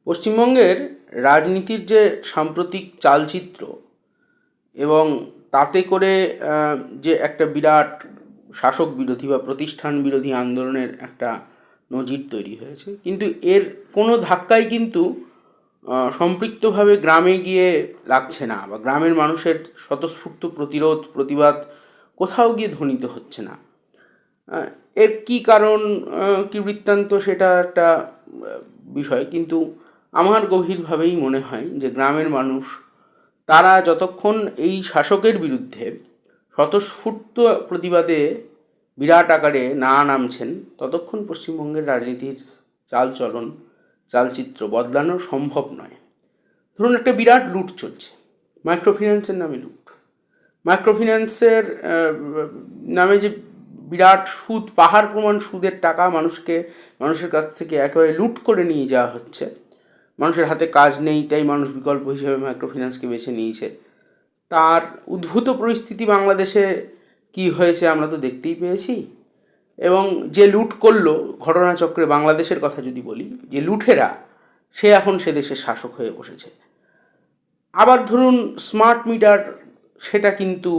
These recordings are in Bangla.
পশ্চিমবঙ্গের রাজনীতির যে সাম্প্রতিক চালচিত্র এবং তাতে করে যে একটা বিরাট শাসক বিরোধী বা প্রতিষ্ঠান বিরোধী আন্দোলনের একটা নজির তৈরি হয়েছে, কিন্তু এর কোনো ধাক্কাই কিন্তু সম্পৃক্তভাবে গ্রামে গিয়ে লাগছে না, বা গ্রামের মানুষের স্বতঃস্ফূর্ত প্রতিরোধ প্রতিবাদ কোথাও গিয়ে ধ্বনিত হচ্ছে না। এর কী কারণ, কী বৃত্তান্ত, সেটা একটা বিষয়, কিন্তু আমার গভীরভাবেই মনে হয় যে গ্রামের মানুষ তারা যতক্ষণ এই শাসকের বিরুদ্ধে স্বতঃস্ফূর্ত প্রতিবাদে বিরাট আকারে না নামছেন, ততক্ষণ পশ্চিমবঙ্গের রাজনীতির চালচলন চালচিত্র বদলানো সম্ভব নয়। ধরুন, একটা বিরাট লুট চলছে, মাইক্রোফিন্যান্সের নামে লুট। মাইক্রোফিন্যান্সের নামে যে বিরাট সুদ, পাহাড় প্রমাণ সুদের টাকা মানুষের কাছ থেকে একেবারে লুট করে নিয়ে যাওয়া হচ্ছে। মানুষের হাতে কাজ নেই, তাই মানুষ বিকল্প হিসেবে মাইক্রোফিন্যান্সকে বেছে নিয়েছে। তার উদ্ভূত পরিস্থিতি বাংলাদেশে কি হয়েছে আমরা তো দেখতেই পেয়েছি। এবং যে লুট করলো, ঘটনাচক্রে বাংলাদেশের কথা যদি বলি, যে লুঠেরা, সে এখন সে দেশের শাসক হয়ে বসেছে। আবার ধরুন স্মার্ট মিটার, সেটা কিন্তু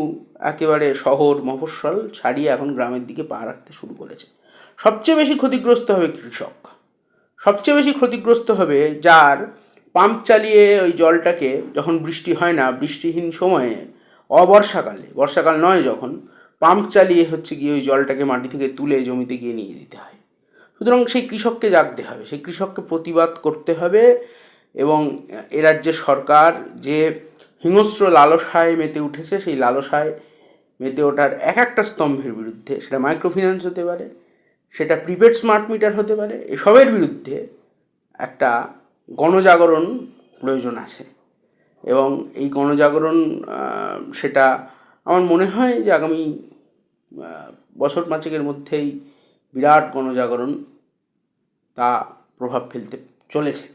একেবারে শহর মফস্বল ছাড়িয়ে এখন গ্রামের দিকে পা রাখতে শুরু করেছে। সবচেয়ে বেশি ক্ষতিগ্রস্ত হবে কৃষক। সবচেয়ে বেশি ক্ষতিগ্রস্ত হবে যার পাম্প চালিয়ে ওই জলটাকে, যখন বৃষ্টি হয় না, বৃষ্টিহীন সময়ে, অবর্ষাকালে, বর্ষাকাল নয়, যখন পাম্প চালিয়ে হচ্ছে গিয়ে ওই জলটাকে মাটি থেকে তুলে জমিতে গিয়ে নিয়ে দিতে হয়। সুতরাং সেই কৃষককে জাগতে হবে, সেই কৃষককে প্রতিবাদ করতে হবে। এবং এ রাজ্যের সরকার যে হিংস্র লালসায় মেতে উঠেছে, সেই লালসায় মেতে ওঠার এক একটা স্তম্ভের বিরুদ্ধে, সেটা মাইক্রোফিন্যান্স হতে পারে, সেটা প্রিপেড স্মার্ট মিটার হতে পারে, এসবের বিরুদ্ধে একটা গণজাগরণ প্রয়োজন আছে। এবং এই গণজাগরণ, সেটা আমার মনে হয় যে আগামী বছর পাঁচেকের মধ্যেই বিরাট গণজাগরণ তা প্রভাব ফেলতে চলেছে।